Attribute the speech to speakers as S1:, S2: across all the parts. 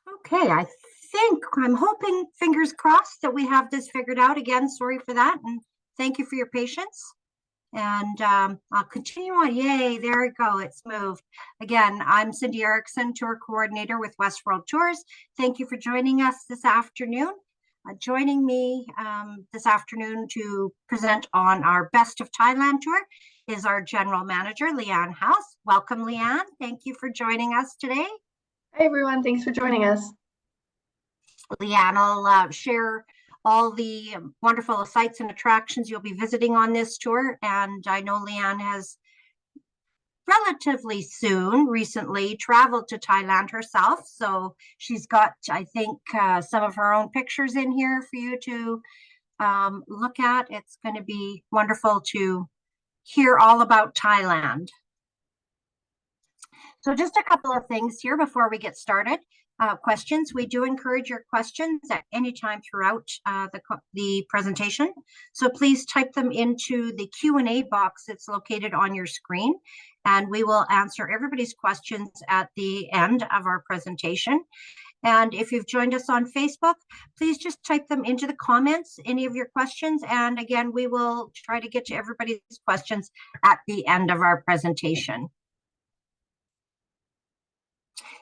S1: Okay, I'm hoping, fingers crossed, that we have this figured out. Again, sorry for that, and thank you for your patience. And I'll continue on. Yay, there we go. It's moved. Again, I'm Cindy Erickson, tour coordinator with Westworld Tours. Thank you for joining us this afternoon. Joining me this afternoon to present on our Best of Thailand tour is our general manager, Leanne House. Welcome, Leanne. Thank you for joining us today.
S2: Hi, everyone. Thanks for joining us.
S1: Leanne will share all the wonderful sites and attractions you'll be visiting on this tour. And I know Leanne has relatively recently traveled to Thailand herself. So she's got, I think, some of her own pictures in here for you to look at. It's going to be wonderful to hear all about Thailand. So just a couple of things here before we get started. Questions. We do encourage your questions at any time throughout the presentation. So please type them into the Q&A box that's located on your screen, and we will answer everybody's questions at the end of our presentation. And if you've joined us on Facebook, please just type them into the comments, any of your questions. And again, we will try to get to everybody's questions at the end of our presentation.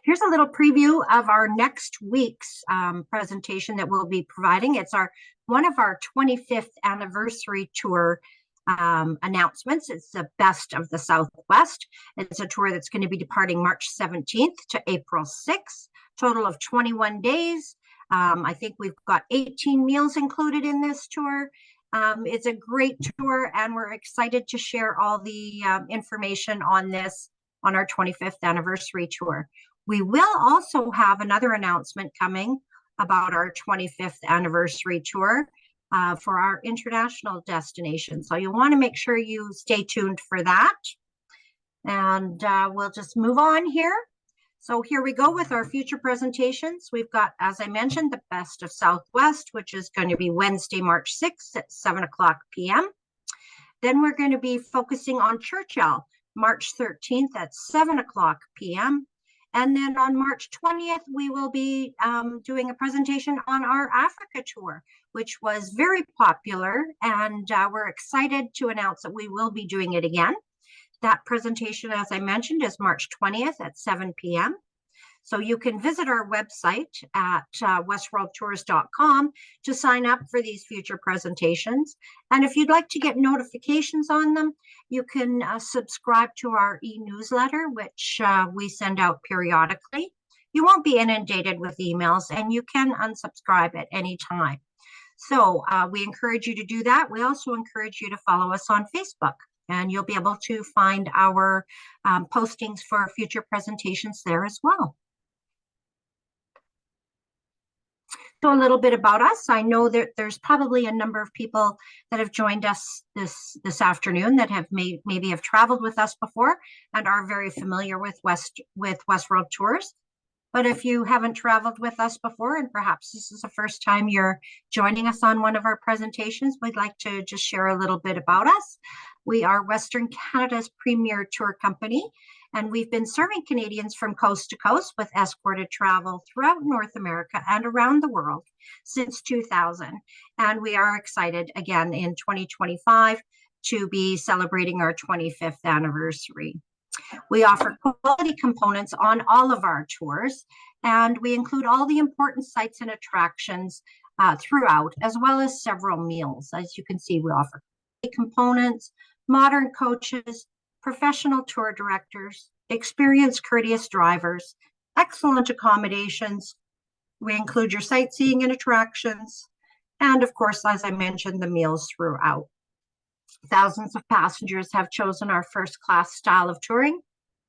S1: Here's a little preview of our next week's presentation that we'll be providing. It's one of our 25th anniversary tour announcements. It's the Best of the Southwest. It's a tour that's going to be departing March 17th to April 6th, total of 21 days. I think we've got 18 meals included in this tour. It's a great tour, and we're excited to share all the information on this on our 25th anniversary tour. We will also have another announcement coming about our 25th anniversary tour for our international destination. So you'll want to make sure you stay tuned for that. And we'll just move on here. So here we go with our future presentations. We've got, as I mentioned, the Best of Southwest, which is going to be Wednesday, March 6th at 7:00 p.m. Then we're going to be focusing on Churchill, March 13th at 7:00 p.m. And then on March 20th, we will be doing a presentation on our Africa tour, which was very popular. And we're excited to announce that we will be doing it again. That presentation, as I mentioned, is March 20th at 7 p.m. So you can visit our website at westworldtours.com to sign up for these future presentations. And if you'd like to get notifications on them, you can subscribe to our e-newsletter, which we send out periodically. You won't be inundated with emails, and you can unsubscribe at any time. So we encourage you to do that. We also encourage you to follow us on Facebook, and you'll be able to find our postings for future presentations there as well. So a little bit about us. I know that there's probably a number of people that have joined us this afternoon that have maybe have traveled with us before and are very familiar with Westworld Tours. But if you haven't traveled with us before, and perhaps this is the first time you're joining us on one of our presentations, we'd like to just share a little bit about us. We are Western Canada's premier tour company, and we've been serving Canadians from coast to coast with escorted travel throughout North America and around the world since 2000. And we are excited again in 2025 to be celebrating our 25th anniversary. We offer quality components on all of our tours, and we include all the important sites and attractions throughout, as well as several meals. As you can see, we offer components, modern coaches, professional tour directors, experienced courteous drivers, excellent accommodations. We include your sightseeing and attractions, and of course, as I mentioned, the meals throughout. Thousands of passengers have chosen our first-class style of touring,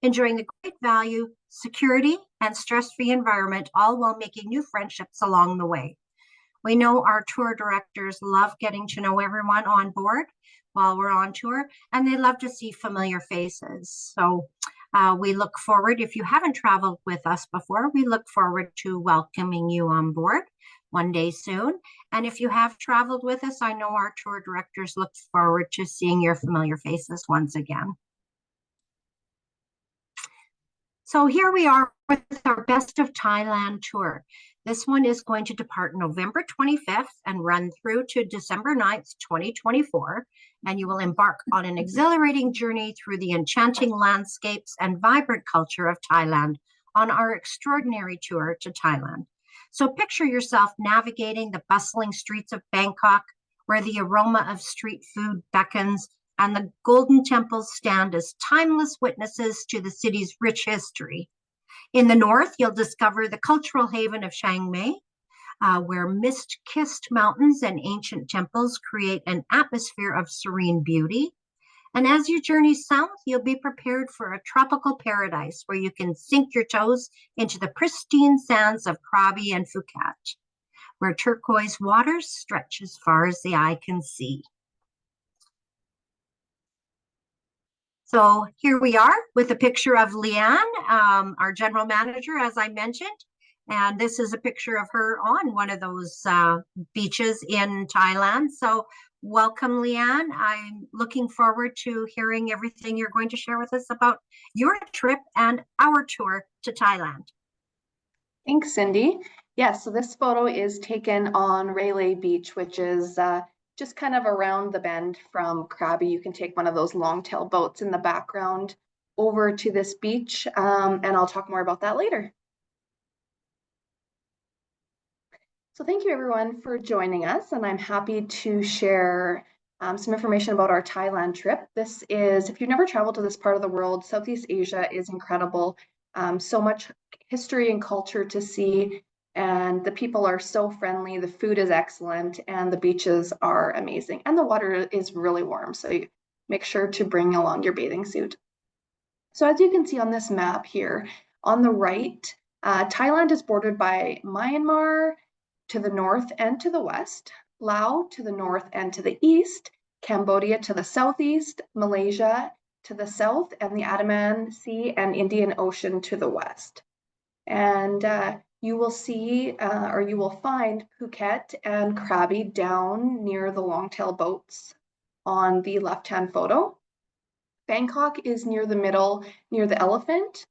S1: enjoying the great value, security, and stress-free environment, all while making new friendships along the way. We know our tour directors love getting to know everyone on board while we're on tour, and they love to see familiar faces. So we look forward, if you haven't traveled with us before, we look forward to welcoming you on board one day soon. And if you have traveled with us, I know our tour directors look forward to seeing your familiar faces once again. So here we are with our Best of Thailand tour. This one is going to depart November 25th and run through to December 9th, 2024. And you will embark on an exhilarating journey through the enchanting landscapes and vibrant culture of Thailand on our extraordinary tour to Thailand. So picture yourself navigating the bustling streets of Bangkok, where the aroma of street food beckons and the golden temples stand as timeless witnesses to the city's rich history. In the north, you'll discover the cultural haven of Chiang Mai, where mist-kissed mountains and ancient temples create an atmosphere of serene beauty. And as you journey south, you'll be prepared for a tropical paradise where you can sink your toes into the pristine sands of Krabi and Phuket, where turquoise waters stretch as far as the eye can see. So here we are with a picture of Leanne, our general manager, as I mentioned. And this is a picture of her on one of those beaches in Thailand. So welcome, Leanne. I'm looking forward to hearing everything you're going to share with us about your trip and our tour to Thailand.
S2: Thanks, Cindy. Yes, so this photo is taken on Railay Beach, which is just kind of around the bend from Krabi. You can take one of those long-tail boats in the background over to this beach, and I'll talk more about that later. So thank you everyone for joining us, and I'm happy to share some information about our Thailand trip. This is, if you've never traveled to this part of the world, Southeast Asia is incredible. So much history and culture to see, and the people are so friendly, the food is excellent, and the beaches are amazing, and the water is really warm, so you make sure to bring along your bathing suit. So as you can see on this map here, on the right, Thailand is bordered by Myanmar to the north and to the west, Laos to the north and to the east, Cambodia to the southeast, Malaysia to the south, and the Andaman Sea and Indian Ocean to the west. And you will see, or you will find Phuket and Krabi down near the longtail boats on the left-hand photo. Bangkok is near the middle, near the elephant,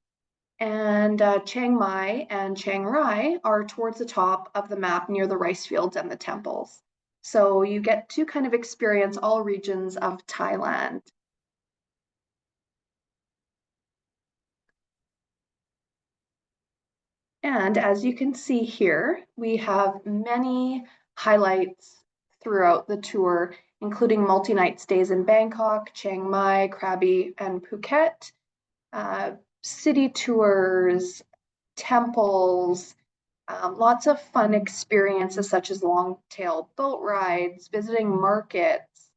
S2: and Chiang Mai and Chiang Rai are towards the top of the map near the rice fields and the temples. So you get to kind of experience all regions of Thailand. And as you can see here, we have many highlights throughout the tour, including multi-night stays in Bangkok, Chiang Mai, Krabi, and Phuket, city tours, temples, lots of fun experiences such as long-tail boat rides, visiting markets,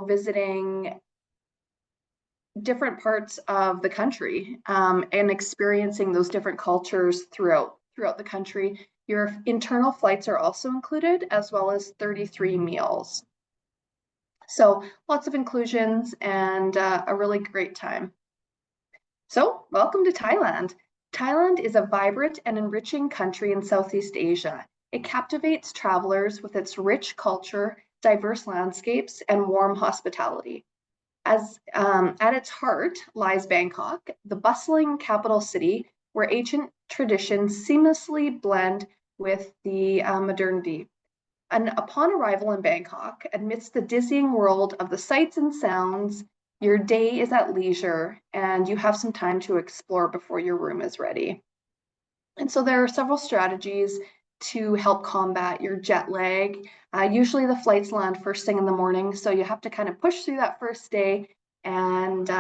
S2: visiting different parts of the country, and experiencing those different cultures throughout the country. Your internal flights are also included, as well as 33 meals. So lots of inclusions and a really great time. So welcome to Thailand. Thailand is a vibrant and enriching country in Southeast Asia. It captivates travelers with its rich culture, diverse landscapes, and warm hospitality. As at its heart lies Bangkok, the bustling capital city where ancient traditions seamlessly blend with the modernity. And upon arrival in Bangkok, amidst the dizzying world of the sights and sounds, your day is at leisure and you have some time to explore before your room is ready. And so there are several strategies to help combat your jet lag. Usually the flights land first thing in the morning, so you have to kind of push through that first day and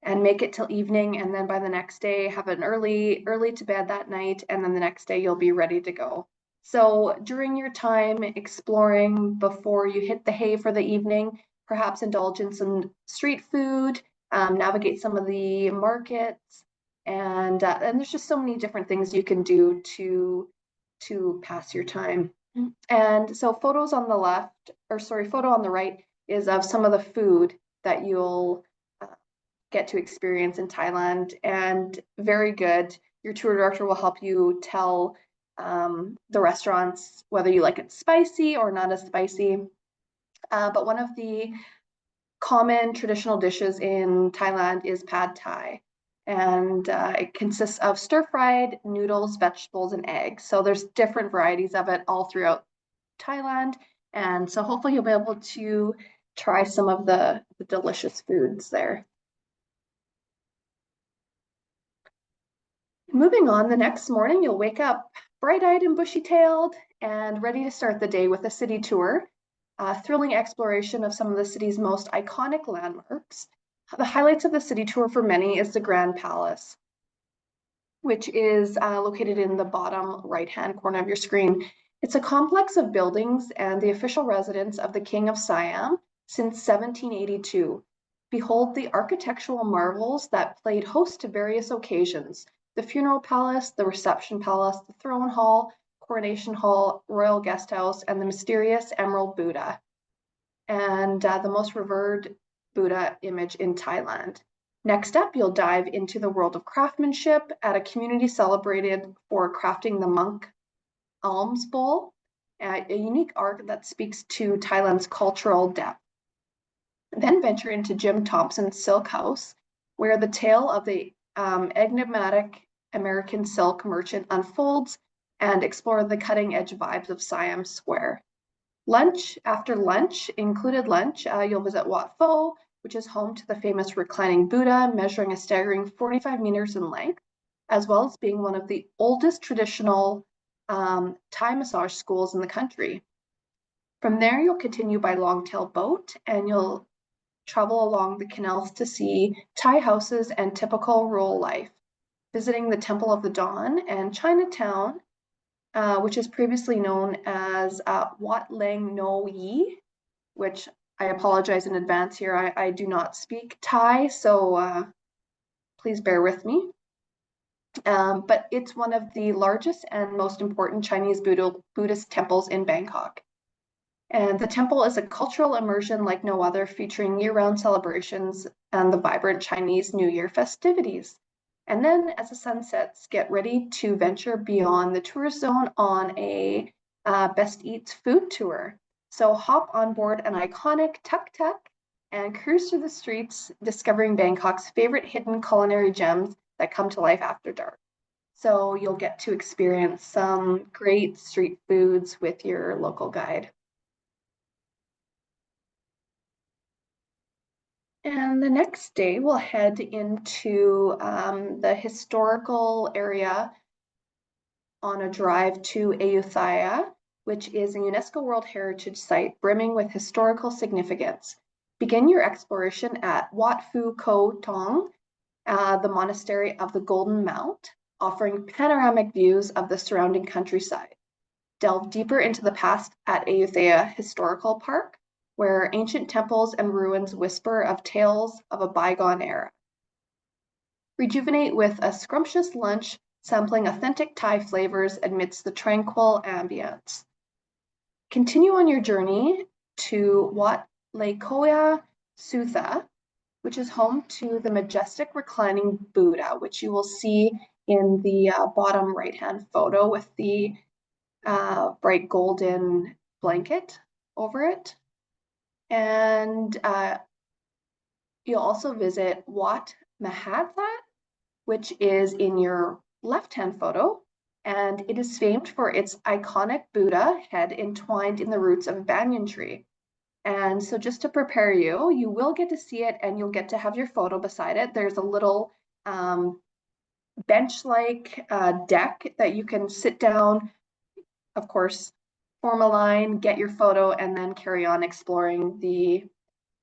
S2: make it till evening, and then by the next day have an early to bed that night, and then the next day you'll be ready to go. So during your time exploring before you hit the hay for the evening, perhaps indulge in some street food, navigate some of the markets, and there's just so many different things you can do to pass your time. And so photo on the right is of some of the food that you'll get to experience in Thailand, and very good. Your tour director will help you tell the restaurants whether you like it spicy or not as spicy. But one of the common traditional dishes in Thailand is pad thai. And it consists of stir-fried noodles, vegetables, and eggs. So there's different varieties of it all throughout Thailand. And so hopefully you'll be able to try some of the delicious foods there. Moving on, the next morning, you'll wake up bright-eyed and bushy-tailed and ready to start the day with a city tour, a thrilling exploration of some of the city's most iconic landmarks. The highlights of the city tour for many is the Grand Palace, which is located in the bottom right-hand corner of your screen. It's a complex of buildings and the official residence of the King of Siam since 1782. Behold the architectural marvels that played host to various occasions: the funeral palace, the reception palace, the throne hall, coronation hall, royal guest house, and the mysterious Emerald Buddha, and the most revered Buddha image in Thailand. Next up, you'll dive into the world of craftsmanship at a community celebrated for crafting the monk alms bowl, a unique art that speaks to Thailand's cultural depth. Then venture into Jim Thompson's Silk House, where the tale of the enigmatic American silk merchant unfolds, and explore the cutting-edge vibes of Siam Square. After lunch, included lunch, you'll visit Wat Pho, which is home to the famous reclining Buddha, measuring a staggering 45 meters in length, as well as being one of the oldest traditional Thai massage schools in the country. From there, you'll continue by long-tail boat, and you'll travel along the canals to see Thai houses and typical rural life, visiting the Temple of the Dawn and Chinatown, which is previously known as Wat Leng No Yi, which I apologize in advance here. I do not speak Thai, so please bear with me. But it's one of the largest and most important Chinese Buddhist temples in Bangkok. And the temple is a cultural immersion like no other, featuring year-round celebrations and the vibrant Chinese New Year festivities. And then as the sun sets, get ready to venture beyond the tourist zone on a Best Eats food tour. So hop on board an iconic tuk-tuk and cruise through the streets, discovering Bangkok's favorite hidden culinary gems that come to life after dark. So you'll get to experience some great street foods with your local guide. And the next day, we'll head into the historical area on a drive to Ayutthaya, which is a UNESCO World Heritage Site brimming with historical significance. Begin your exploration at Wat Phu Ko Tong, the monastery of the Golden Mount, offering panoramic views of the surrounding countryside. Delve deeper into the past at Ayutthaya Historical Park, where ancient temples and ruins whisper of tales of a bygone era. Rejuvenate with a scrumptious lunch, sampling authentic Thai flavors amidst the tranquil ambience. Continue on your journey to Wat Lakoya Sutha, which is home to the majestic reclining Buddha, which you will see in the bottom right-hand photo with the bright golden blanket over it. And you'll also visit Wat Mahathat, which is in your left-hand photo, and it is famed for its iconic Buddha head entwined in the roots of a banyan tree. And so just to prepare you, you will get to see it and you'll get to have your photo beside it. There's a little bench-like deck that you can sit down, of course, form a line, get your photo, and then carry on exploring the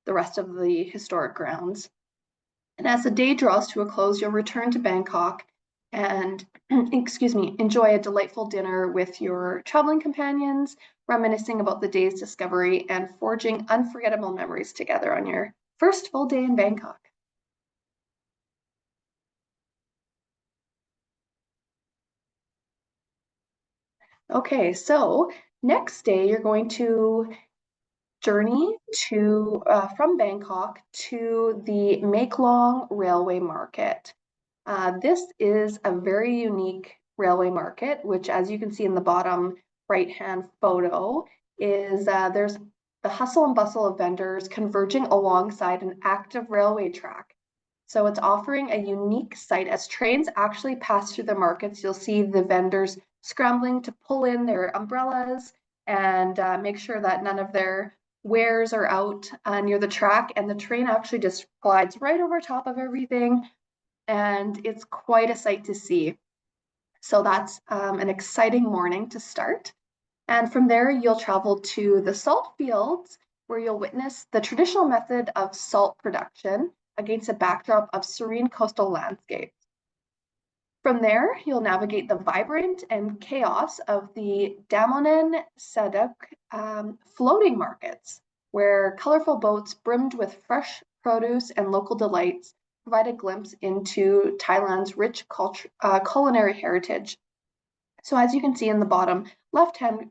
S2: rest of the historic grounds. And as the day draws to a close, you'll return to Bangkok and, enjoy a delightful dinner with your traveling companions, reminiscing about the day's discovery and forging unforgettable memories together on your first full day in Bangkok. Okay, so next day you're going to journey to from Bangkok to the Maeklong Railway Market. This is a very unique railway market, which, as you can see in the bottom right-hand photo, is there's the hustle and bustle of vendors converging alongside an active railway track. So it's offering a unique sight as trains actually pass through the markets. You'll see the vendors scrambling to pull in their umbrellas and make sure that none of their wares are out near the track. And the train actually just glides right over top of everything. And it's quite a sight to see. So that's an exciting morning to start. And from there, you'll travel to the salt fields, where you'll witness the traditional method of salt production against a backdrop of serene coastal landscapes. From there, you'll navigate the vibrant and chaos of the Damonen Saduk floating markets, where colorful boats brimmed with fresh produce and local delights provide a glimpse into Thailand's rich culinary heritage. So as you can see in the bottom left-hand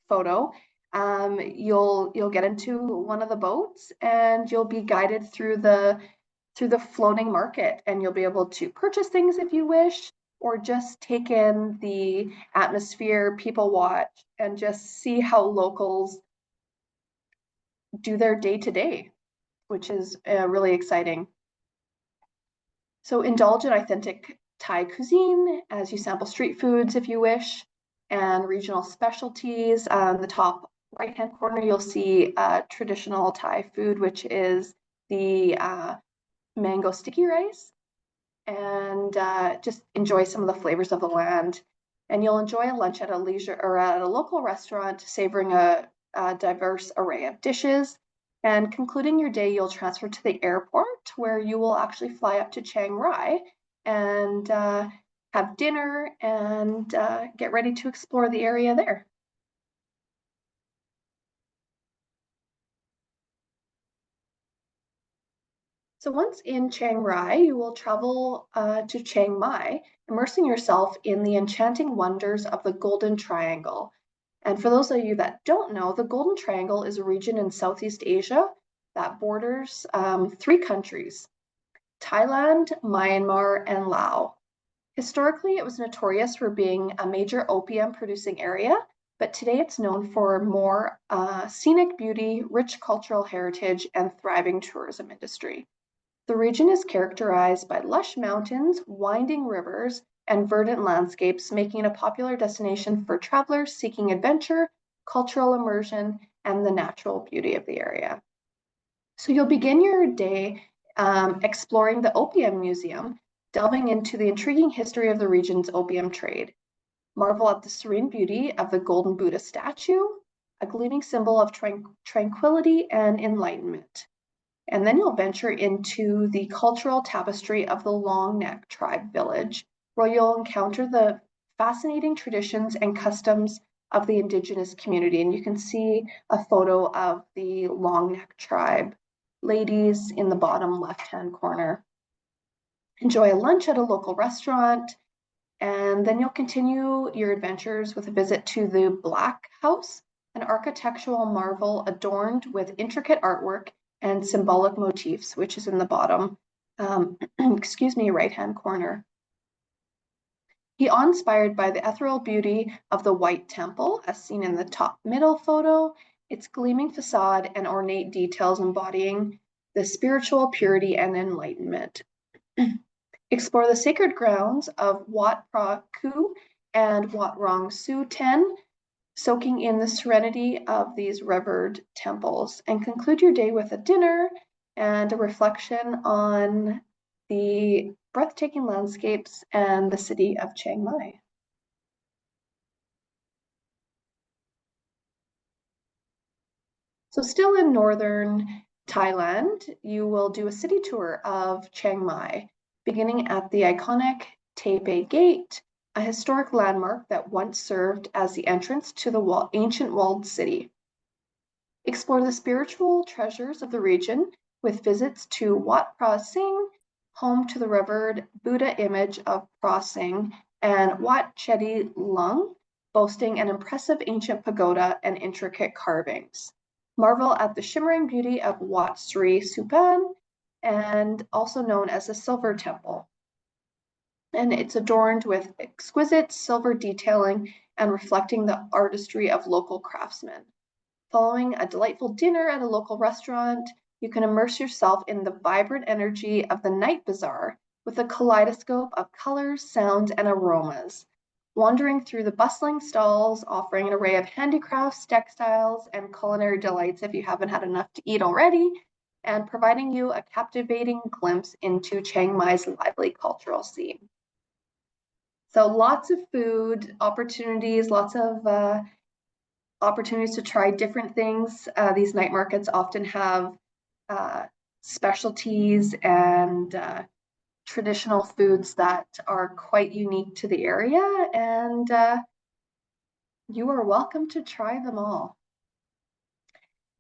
S2: photo, you'll get into one of the boats and you'll be guided through the floating market, and you'll be able to purchase things if you wish, or just take in the atmosphere, people watch, and just see how locals do their day to day, which is really exciting. So indulge in authentic Thai cuisine as you sample street foods if you wish, and regional specialties. On the top right-hand corner, you'll see traditional Thai food, which is the mango sticky rice, and just enjoy some of the flavors of the land. And you'll enjoy a lunch at a leisure or at a local restaurant, savoring a diverse array of dishes. And concluding your day, you'll transfer to the airport, where you will actually fly up to Chiang Rai and have dinner and get ready to explore the area there. So once in Chiang Rai, you will travel to Chiang Mai, immersing yourself in the enchanting wonders of the Golden Triangle. And for those of you that don't know, the Golden Triangle is a region in Southeast Asia that borders 3 countries: Thailand, Myanmar, and Laos. Historically, it was notorious for being a major opium producing area, but today it's known for more scenic beauty, rich cultural heritage, and thriving tourism industry. The region is characterized by lush mountains, winding rivers, and verdant landscapes, making it a popular destination for travelers seeking adventure, cultural immersion, and the natural beauty of the area. So you'll begin your day exploring the Opium Museum, delving into the intriguing history of the region's opium trade. Marvel at the serene beauty of the Golden Buddha statue, a gleaming symbol of tranquility and enlightenment. And then you'll venture into the cultural tapestry of the Long Neck tribe village, where you'll encounter the fascinating traditions and customs of the indigenous community. And you can see a photo of the Long Neck tribe ladies in the bottom left-hand corner. Enjoy a lunch at a local restaurant, and then you'll continue your adventures with a visit to the Black House, an architectural marvel adorned with intricate artwork and symbolic motifs, which is in the bottom, right-hand corner. Be awe-inspired by the ethereal beauty of the White Temple, as seen in the top middle photo, its gleaming facade and ornate details embodying the spiritual purity and enlightenment. Explore the sacred grounds of Wat Phra Ku and Wat Rong Su Ten, soaking in the serenity of these revered temples, and conclude your day with a dinner and a reflection on the breathtaking landscapes and the city of Chiang Mai. So still in northern Thailand, you will do a city tour of Chiang Mai, beginning at the iconic Taipei Gate, a historic landmark that once served as the entrance to the ancient walled city. Explore the spiritual treasures of the region with visits to Wat Phra Singh, home to the revered Buddha image of Phra Singh, and Wat Chedi Lung, boasting an impressive ancient pagoda and intricate carvings. Marvel at the shimmering beauty of Wat Sri Supan, and also known as the Silver Temple. And it's adorned with exquisite silver detailing and reflecting the artistry of local craftsmen. Following a delightful dinner at a local restaurant, You can immerse yourself in the vibrant energy of the night bazaar with a kaleidoscope of colors, sounds, and aromas. Wandering through the bustling stalls, offering an array of handicrafts, textiles, and culinary delights if you haven't had enough to eat already, and providing you a captivating glimpse into Chiang Mai's lively cultural scene. So lots of food opportunities, lots of opportunities to try different things. These night markets often have specialties and traditional foods that are quite unique to the area, and you are welcome to try them all.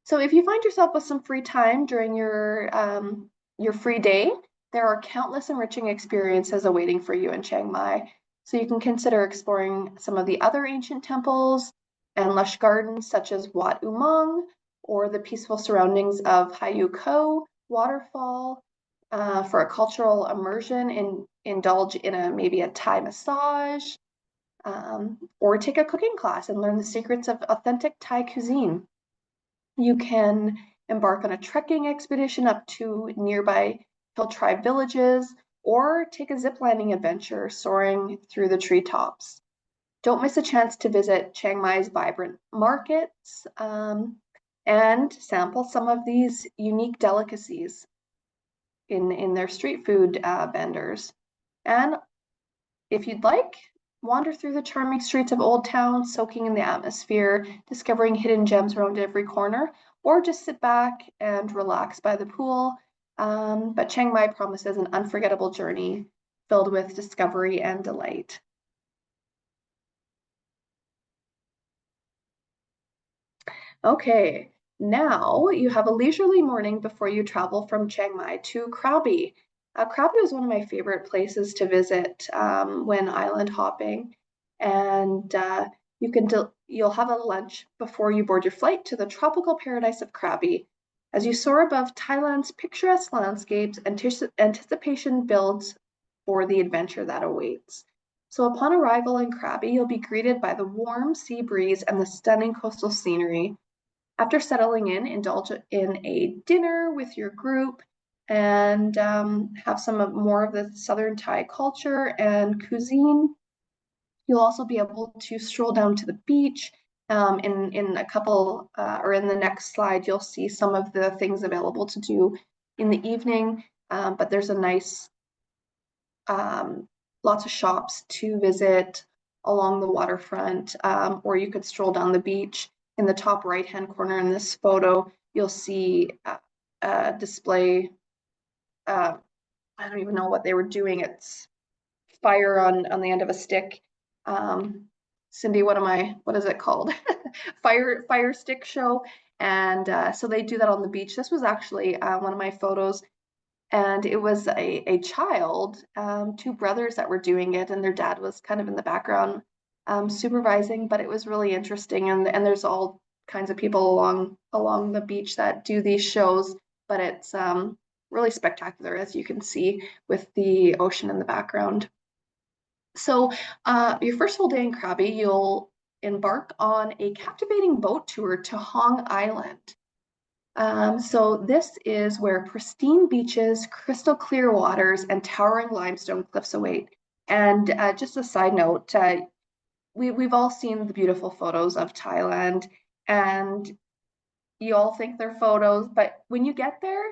S2: So if you find yourself with some free time during your free day, there are countless enriching experiences awaiting for you in Chiang Mai. So you can consider exploring some of the other ancient temples and lush gardens such as Wat Umang, or the peaceful surroundings of Hayu Ko waterfall, for a cultural immersion and indulge in maybe a Thai massage, or take a cooking class and learn the secrets of authentic Thai cuisine. You can embark on a trekking expedition up to nearby hill tribe villages, or take a ziplining adventure soaring through the treetops. Don't miss a chance to visit Chiang Mai's vibrant markets and sample some of these unique delicacies in their street food vendors. And if you'd like, wander through the charming streets of Old Town, soaking in the atmosphere, discovering hidden gems around every corner, or just sit back and relax by the pool. But Chiang Mai promises an unforgettable journey filled with discovery and delight. Okay, now you have a leisurely morning before you travel from Chiang Mai to Krabi. Krabi is one of my favorite places to visit when island hopping, and you'll have a lunch before you board your flight to the tropical paradise of Krabi. As you soar above Thailand's picturesque landscapes, anticipation builds for the adventure that awaits. So upon arrival in Krabi, you'll be greeted by the warm sea breeze and the stunning coastal scenery. After settling in, indulge in a dinner with your group and have some more of the Southern Thai culture and cuisine. You'll also be able to stroll down to the beach. In a couple, or in the next slide, you'll see some of the things available to do in the evening, but there's a nice, lots of shops to visit along the waterfront, or you could stroll down the beach. In the top right-hand corner in this photo, you'll see a display. I don't even know what they were doing. It's fire on the end of a stick. Cindy, what is it called? Fire stick show. And so they do that on the beach. This was actually one of my photos, and it was a child, two brothers that were doing it, and their dad was kind of in the background supervising, but it was really interesting. And there's all kinds of people along the beach that do these shows, but it's really spectacular, as you can see, with the ocean in the background. So your first full day in Krabi, you'll embark on a captivating boat tour to Hong Island. So this is where pristine beaches, crystal clear waters, and towering limestone cliffs await. And just a side note, we've all seen the beautiful photos of Thailand, and you all think they're photos, but when you get there,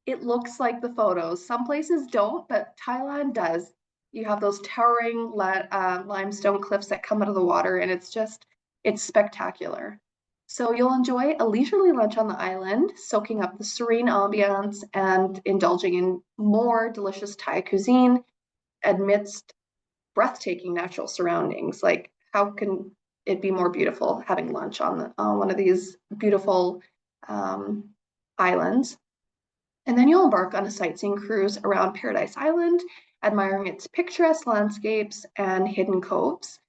S2: it looks like the photos. Some places don't, but Thailand does. You have those towering limestone cliffs that come out of the water, and it's spectacular. So you'll enjoy a leisurely lunch on the island, soaking up the serene ambiance and indulging in more delicious Thai cuisine amidst breathtaking natural surroundings. Like, how can it be more beautiful having lunch on one of these beautiful islands? And then you'll embark on a sightseeing cruise around Paradise Island, admiring its picturesque landscapes and hidden coves.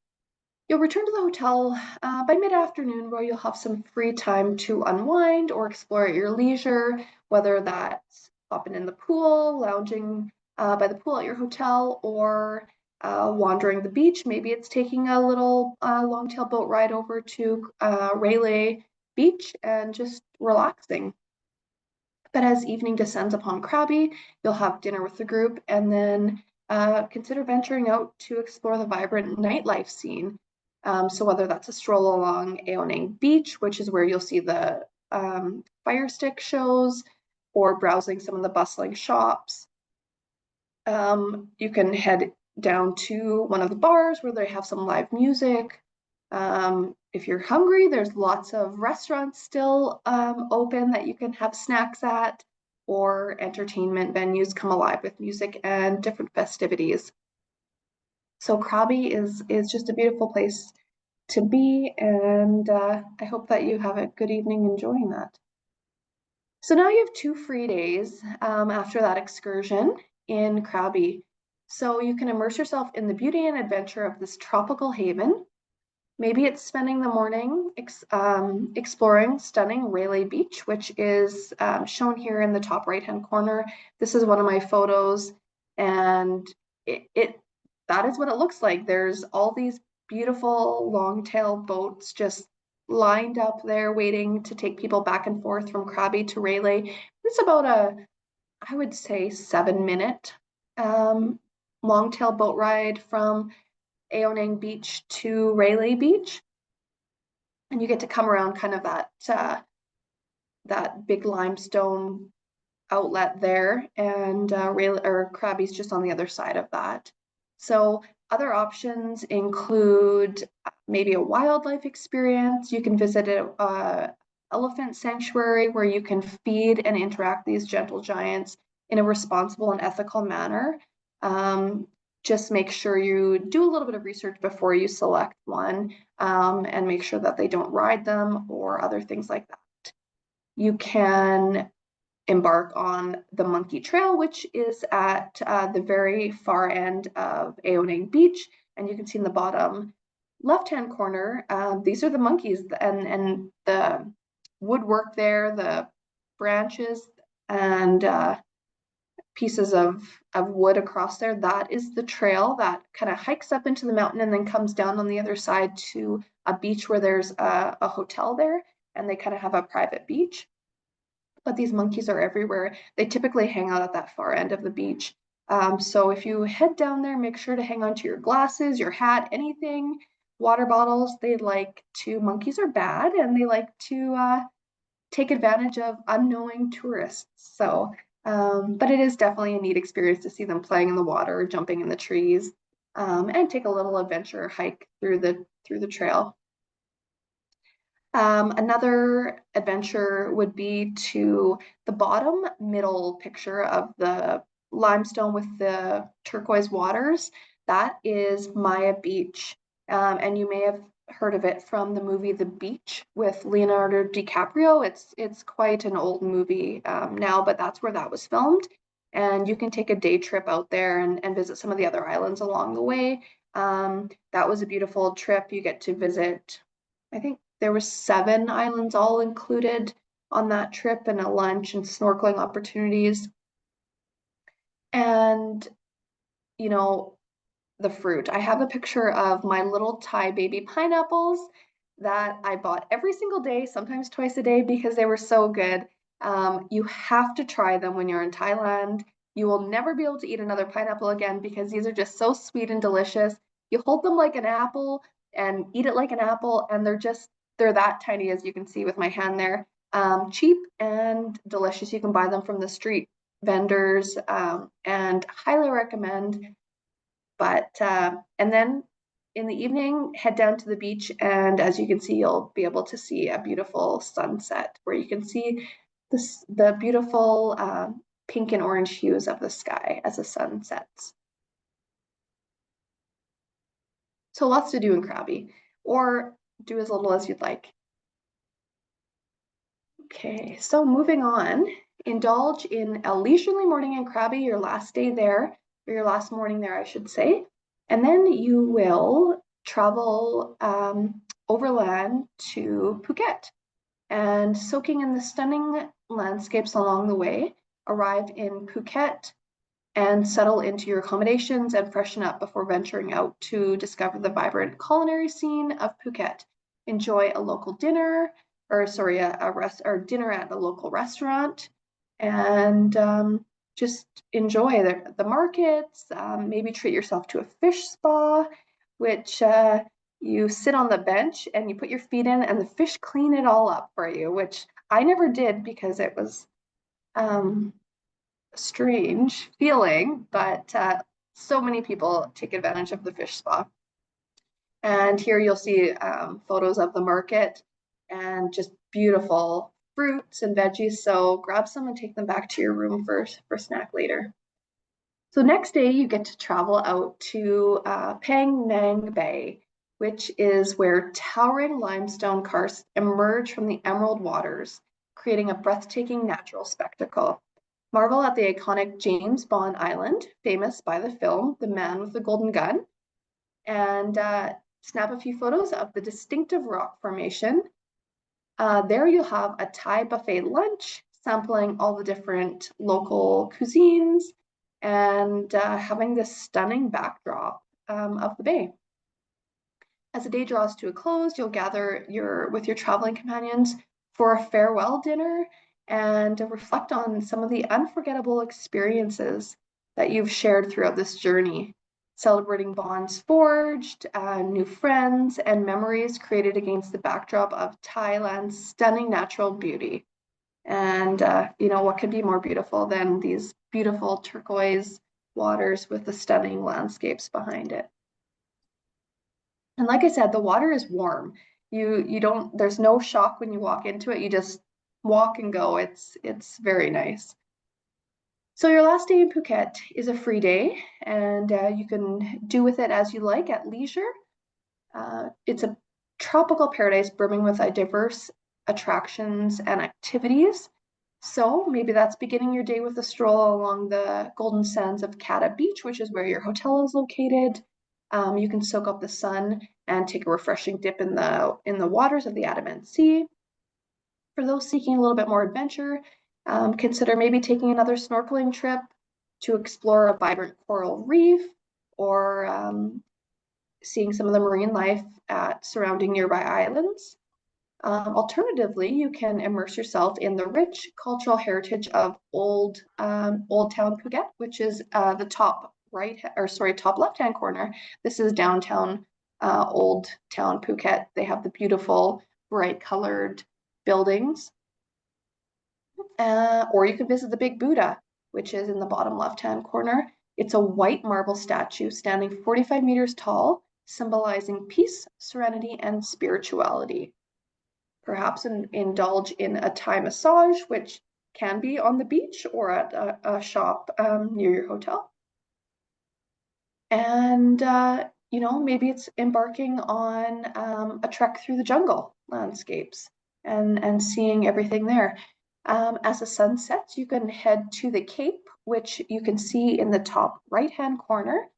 S2: You'll return to the hotel by mid-afternoon, where you'll have some free time to unwind or explore at your leisure, whether that's hopping in the pool, lounging by the pool at your hotel, or wandering the beach. Maybe it's taking a little long-tail boat ride over to Railay Beach and just relaxing. But as evening descends upon Krabi, you'll have dinner with the group and then consider venturing out to explore the vibrant nightlife scene. So whether that's a stroll along Aonang Beach, which is where you'll see the fire stick shows, or browsing some of the bustling shops. You can head down to one of the bars where they have some live music. If you're hungry, there's lots of restaurants still open that you can have snacks at, or entertainment venues come alive with music and different festivities. So Krabi is just a beautiful place to be, and I hope that you have a good evening enjoying that. So now you have 2 free days after that excursion in Krabi. So you can immerse yourself in the beauty and adventure of this tropical haven. Maybe it's spending the morning exploring stunning Railay Beach, which is shown here in the top right-hand corner. This is one of my photos, and that is what it looks like. There's all these beautiful long-tail boats just lined up there waiting to take people back and forth from Krabi to Railay. It's about I would say 7-minute long-tail boat ride from Aonang Beach to Railay Beach. And you get to come around kind of that big limestone outlet there, and Krabi's just on the other side of that. So other options include maybe a wildlife experience. You can visit a elephant sanctuary where you can feed and interact these gentle giants in a responsible and ethical manner. Just make sure you do a little bit of research before you select one, and make sure that they don't ride them or other things like that. You can embark on the Monkey Trail, which is at the very far end of Aonang Beach, and you can see in the bottom left-hand corner, these are the monkeys, and the woodwork there, the branches and pieces of wood across there. That is the trail that kind of hikes up into the mountain and then comes down on the other side to a beach where there's a hotel there, and they kind of have a private beach. But these monkeys are everywhere. They typically hang out at that far end of the beach. So if you head down there, make sure to hang on to your glasses, your hat, anything, water bottles. Monkeys are bad, and they like to take advantage of unknowing tourists. So, but it is definitely a neat experience to see them playing in the water, jumping in the trees, and take a little adventure hike through the trail. Another adventure would be to the bottom middle picture of the limestone with the turquoise waters. That is Maya Beach, and you may have heard of it from the movie The Beach with Leonardo DiCaprio. It's quite an old movie now, but that's where that was filmed. And you can take a day trip out there and visit some of the other islands along the way. That was a beautiful trip. You get to visit, I think there were 7 islands all included on that trip, and a lunch and snorkeling opportunities. And, the fruit. I have a picture of my little Thai baby pineapples that I bought every single day, sometimes twice a day, because they were so good. You have to try them when you're in Thailand. You will never be able to eat another pineapple again because these are just so sweet and delicious. You hold them like an apple and eat it like an apple, and they're that tiny, as you can see with my hand there. Cheap and delicious. You can buy them from the street vendors, and highly recommend. But and then in the evening, head down to the beach, and as you can see, you'll be able to see a beautiful sunset where you can see the beautiful pink and orange hues of the sky as the sun sets. So lots to do in Krabi, or do as little as you'd like. Okay, so moving on, indulge in a leisurely morning in Krabi, your last day there, or your last morning there, I should say. And then you will travel overland to Phuket, and soaking in the stunning landscapes along the way, arrive in Phuket and settle into your accommodations and freshen up before venturing out to discover the vibrant culinary scene of Phuket. Enjoy a local dinner, or sorry, or dinner at a local restaurant, and just enjoy the markets. Maybe treat yourself to a fish spa, which you sit on the bench and you put your feet in, and the fish clean it all up for you, which I never did because it was a strange feeling, but so many people take advantage of the fish spa. And here you'll see photos of the market and just beautiful fruits and veggies. So grab some and take them back to your room for snack later. So next day you get to travel out to Phang Nga Bay, which is where towering limestone karsts emerge from the emerald waters, creating a breathtaking natural spectacle. Marvel at the iconic James Bond Island, famous by the film The Man with the Golden Gun, and snap a few photos of the distinctive rock formation. There you'll have a Thai buffet lunch, sampling all the different local cuisines and having this stunning backdrop of the bay. As the day draws to a close, you'll gather with your traveling companions for a farewell dinner and reflect on some of the unforgettable experiences that you've shared throughout this journey, celebrating bonds forged, new friends, and memories created against the backdrop of Thailand's stunning natural beauty. And what could be more beautiful than these beautiful turquoise waters with the stunning landscapes behind it? And like I said, the water is warm. There's no shock when you walk into it. You just walk and go. It's very nice. So your last day in Phuket is a free day, and you can do with it as you like at leisure. It's a tropical paradise brimming with diverse attractions and activities. So maybe that's beginning your day with a stroll along the golden sands of Krabi Beach, which is where your hotel is located. You can soak up the sun and take a refreshing dip in the waters of the Adamant Sea. For those seeking a little bit more adventure, consider maybe taking another snorkeling trip to explore a vibrant coral reef, or seeing some of the marine life at surrounding nearby islands. Alternatively, you can immerse yourself in the rich cultural heritage of Old Town Phuket, which is the top left-hand corner. This is downtown Old Town Phuket. They have the beautiful, bright colored buildings. Or you can visit the Big Buddha, which is in the bottom left-hand corner. It's a white marble statue standing 45 meters tall, symbolizing peace, serenity, and spirituality. Perhaps indulge in a Thai massage, which can be on the beach or at a shop near your hotel. And maybe it's embarking on a trek through the jungle landscapes and seeing everything there. As the sun sets, you can head to the Cape, which you can see in the top right-hand corner.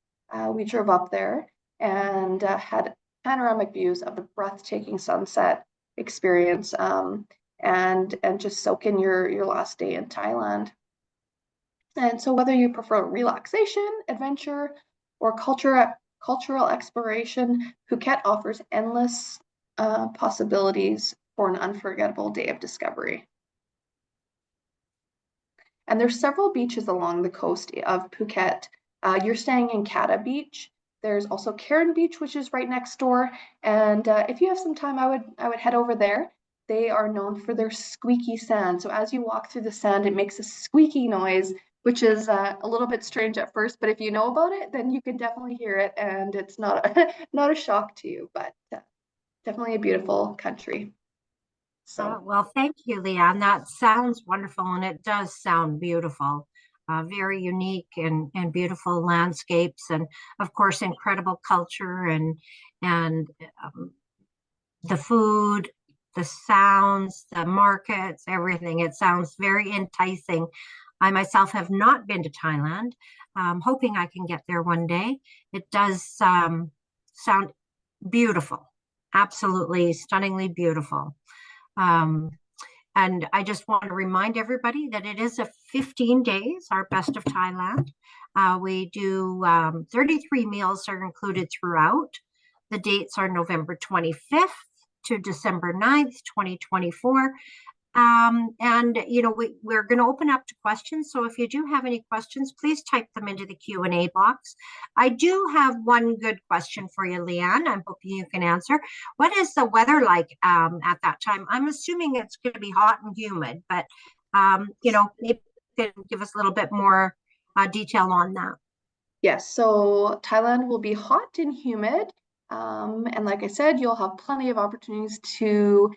S2: We drove up there and had panoramic views of the breathtaking sunset experience, and just soak in your last day in Thailand. And so whether you prefer relaxation, adventure, or cultural exploration, Phuket offers endless possibilities for an unforgettable day of discovery. And there's several beaches along the coast of Phuket. You're staying in Krabi Beach. There's also Karen Beach, which is right next door. And if you have some time, I would head over there. They are known for their squeaky sand. So as you walk through the sand, it makes a squeaky noise, which is a little bit strange at first. But if you know about it, then you can definitely hear it, and it's not a shock to you. But definitely a beautiful country. So
S1: well, thank you, Leanne. That sounds wonderful, and it does sound beautiful. Very unique and beautiful landscapes, and of course, incredible culture and the food, the sounds, the markets, everything. It sounds very enticing. I myself have not been to Thailand. Hoping I can get there one day. It does sound beautiful, absolutely stunningly beautiful. And I just want to remind everybody that it is a 15 days, our best of Thailand. We do 33 meals are included throughout. The dates are November 25th to December 9th, 2024. And we're going to open up to questions. So if you do have any questions, please type them into the Q&A box. I do have one good question for you, Leanne. I'm hoping you can answer. What is the weather like at that time? I'm assuming it's going to be hot and humid, but maybe you can give us a little bit more detail on that.
S2: Yes, so Thailand will be hot and humid. And like I said, you'll have plenty of opportunities to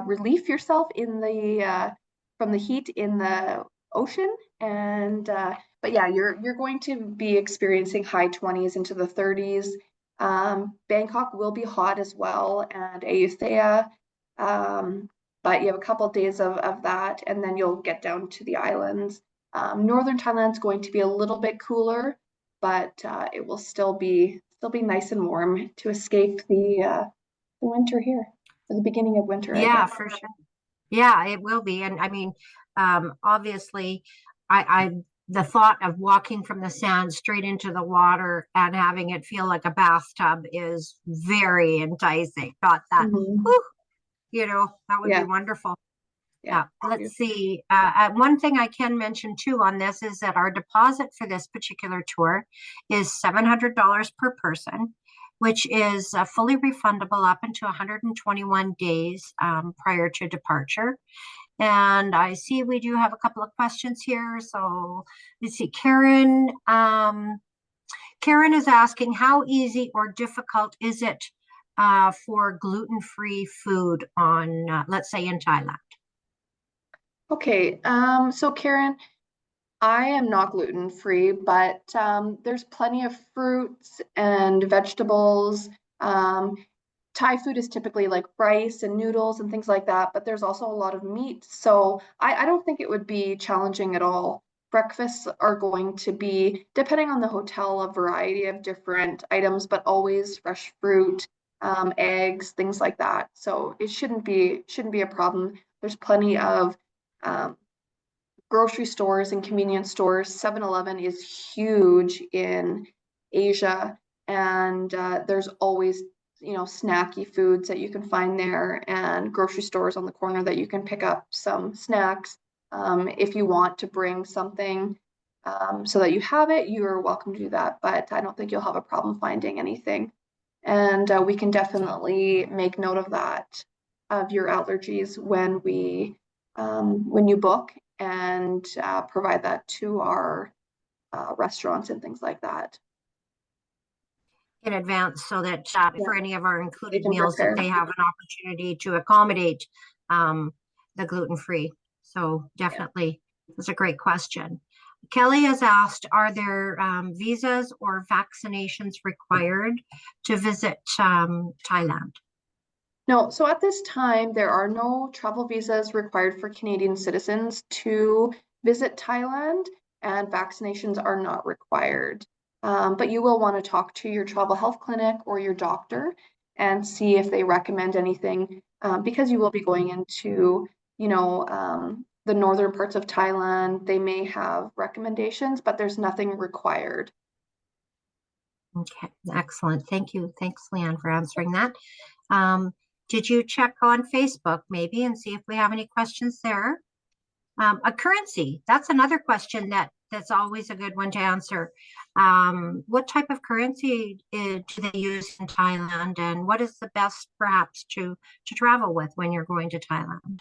S2: relieve yourself from the heat in the ocean. And but yeah, you're going to be experiencing high 20s into the 30s. Bangkok will be hot as well, and Ayutthaya. But you have a couple of days of that, and then you'll get down to the islands. Northern Thailand's going to be a little bit cooler, but it will still be nice and warm to escape the winter here, or the beginning of winter, I
S1: Yeah,
S2: guess.
S1: for sure. Yeah, it will be. And I mean, obviously, I the thought of walking from the sand straight into the water and having it feel like a bathtub is very enticing. Thought that,
S2: Mhm.
S1: whew, that would be
S2: Yeah,
S1: wonderful.
S2: yeah.
S1: Yeah, let's see. One thing I can mention too on this is that our deposit for this particular tour is $700 per person, which is fully refundable up until 121 days prior to departure. And I see we do have a couple of questions here. So let's see, Karen. Karen is asking, how easy or difficult is it for gluten-free food on, let's say, in Thailand?
S2: Okay, so Karen, I am not gluten free, but there's plenty of fruits and vegetables. Um, Thai food is typically like rice and noodles and things like that, but there's also a lot of meat. So I don't think it would be challenging at all. Breakfasts are going to be, depending on the hotel, a variety of different items, but always fresh fruit, eggs, things like that. So it shouldn't be a problem. There's plenty of um, grocery stores and convenience stores. 7-Eleven is huge in Asia, and there's always, snacky foods that you can find there, and grocery stores on the corner that you can pick up some snacks. If you want to bring something so that you have it, you're welcome to do that, but I don't think you'll have a problem finding anything. And we can definitely make note of that, of your allergies when you book, and provide that to our restaurants and things like that.
S1: In advance so that
S2: Yeah,
S1: for any of our
S2: they
S1: included
S2: can
S1: meals that
S2: prepare.
S1: they have an opportunity to accommodate the gluten-free. So
S2: Yeah.
S1: definitely, that's a great question. Kelly has asked, are there visas or vaccinations required to visit Thailand?
S2: No, so at this time, there are no travel visas required for Canadian citizens to visit Thailand, and vaccinations are not required. But you will want to talk to your travel health clinic or your doctor and see if they recommend anything, because you will be going into, the northern parts of Thailand. They may have recommendations, but there's nothing required.
S1: Okay, excellent. Thank you. Thanks, Leanne, for answering that. Um, did you check on Facebook maybe and see if we have any questions there? A currency, that's another question that's always a good one to answer. What type of currency do they use in Thailand, and what is the best perhaps to travel with when you're going to Thailand?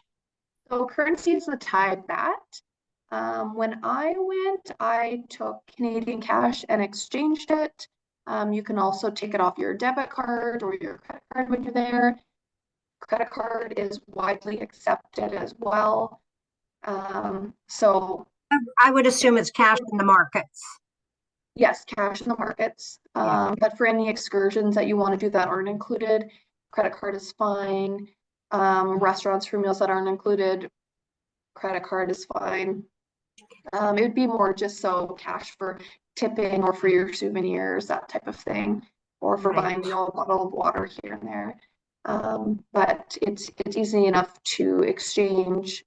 S2: So currency is the Thai baht. When I went, I took Canadian cash and exchanged it. You can also take it off your debit card or your credit card when you're there. Credit card is widely accepted as well. So
S1: I would assume it's cash in the markets.
S2: yes, cash in the markets.
S1: Yeah.
S2: But for any excursions that you want to do that aren't included, credit card is fine. Restaurants for meals that aren't included, credit card is fine. It would be more just so cash for tipping or for your souvenirs, that type of thing, or for
S1: Right.
S2: buying the old bottle of water here and there. But it's easy enough to exchange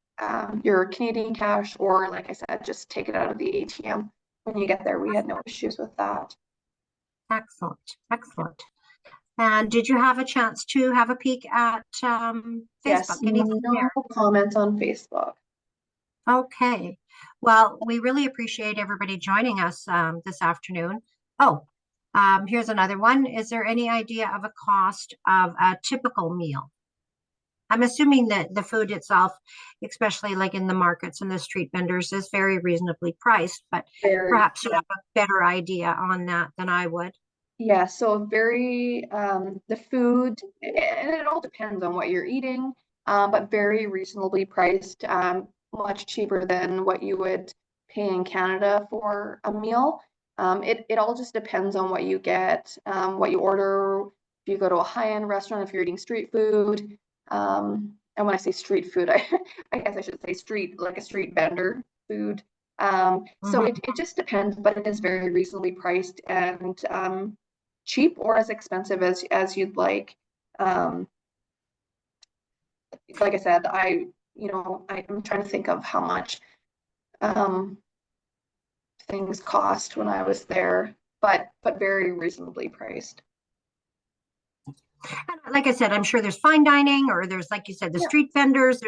S2: your Canadian cash, or like I said, just take it out of the ATM when you get there. We had no issues with that.
S1: Excellent. Excellent. And did you have a chance to have a peek at
S2: Yes,
S1: Facebook? Anything
S2: no
S1: there?
S2: comments on Facebook.
S1: Okay. Well, we really appreciate everybody joining us this afternoon. Oh, here's another one. Is there any idea of a cost of a typical meal? I'm assuming that the food itself, especially like in the markets and the street vendors, is very reasonably priced, but
S2: Very,
S1: perhaps you have a better idea on that than I would.
S2: yeah, so very, the food, and it all depends on what you're eating, but very reasonably priced, much cheaper than what you would pay in Canada for a meal. It all just depends on what you get, what you order. If you go to a high-end restaurant, if you're eating street food, and when I say street food, I guess I should say street, like a street vendor food. So
S1: Mhm.
S2: it just depends, but it is very reasonably priced and cheap or as expensive as you'd like. Um, like I said, I'm trying to think of how much um, things cost when I was there, but very reasonably priced.
S1: And like I said, I'm sure there's fine dining, or there's, like you said, the
S2: Yeah.
S1: street vendors.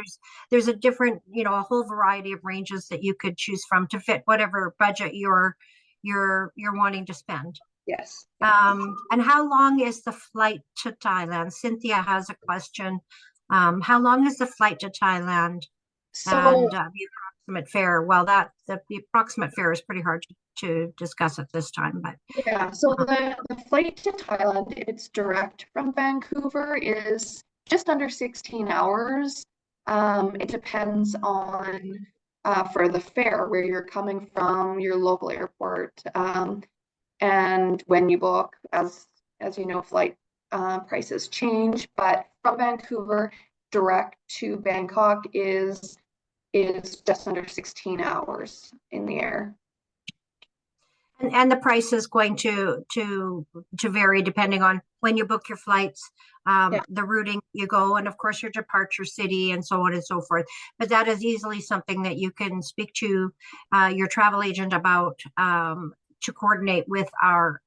S1: There's a different, a whole variety of ranges that you could choose from to fit whatever budget you're wanting to spend.
S2: Yes.
S1: And how long is the flight to Thailand? Cynthia has a question. How long is the flight to Thailand?
S2: So
S1: And the approximate fare? Well, the approximate fare is pretty hard to discuss at this time, but
S2: yeah, so the flight to Thailand, if it's direct from Vancouver, is just under 16 hours. It depends on for the fare where you're coming from, your local airport, and when you book, as you know, flight prices change. But from Vancouver, direct to Bangkok is just under 16 hours in the air.
S1: and the price is going to vary depending on when you book your flights,
S2: Yeah.
S1: the routing you go, and of course your departure city, and so on and so forth. But that is easily something that you can speak to your travel agent about, to coordinate with our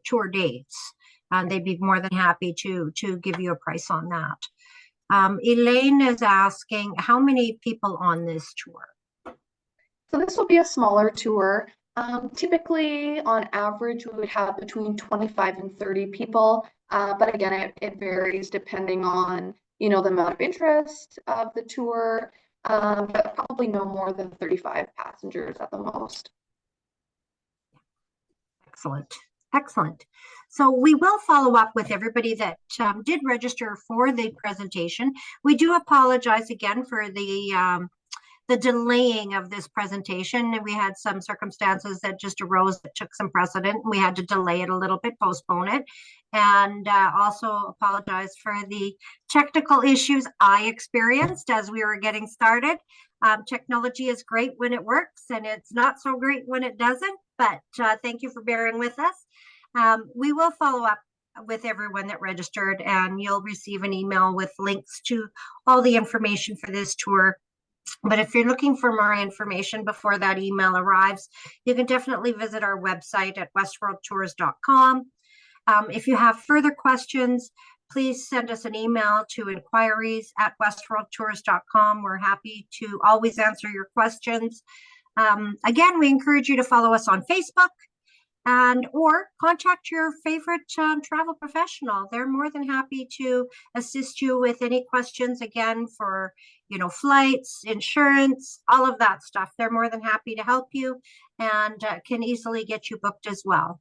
S1: tour dates. And they'd be more than happy to give you a price on that. Elaine is asking, how many people on this tour?
S2: So this will be a smaller tour. Typically, on average, we would have between 25 and 30 people. But again, it varies depending on, the amount of interest of the tour, but probably no more than 35 passengers at the most.
S1: Excellent. Excellent. So we will follow up with everybody that did register for the presentation. We do apologize again for the delaying of this presentation. We had some circumstances that just arose that took some precedent. We had to delay it a little bit, postpone it, and also apologize for the technical issues I experienced as we were getting started. Technology is great when it works, and it's not so great when it doesn't, but thank you for bearing with us. We will follow up with everyone that registered, and you'll receive an email with links to all the information for this tour. But if you're looking for more information before that email arrives, you can definitely visit our website at westworldtours.com. If you have further questions, please send us an email to inquiries@westworldtours.com. We're happy to always answer your questions. Again, we encourage you to follow us on Facebook, or contact your favorite travel professional. They're more than happy to assist you with any questions, again, for flights, insurance, all of that stuff. They're more than happy to help you, and can easily get you booked as well.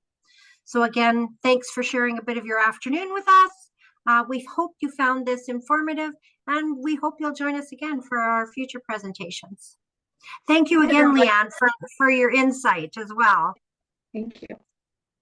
S1: So again, thanks for sharing a bit of your afternoon with us. We hope you found this informative, and we hope you'll join us again for our future presentations. Thank you again, Leanne, for your insight as well.
S2: Thank you.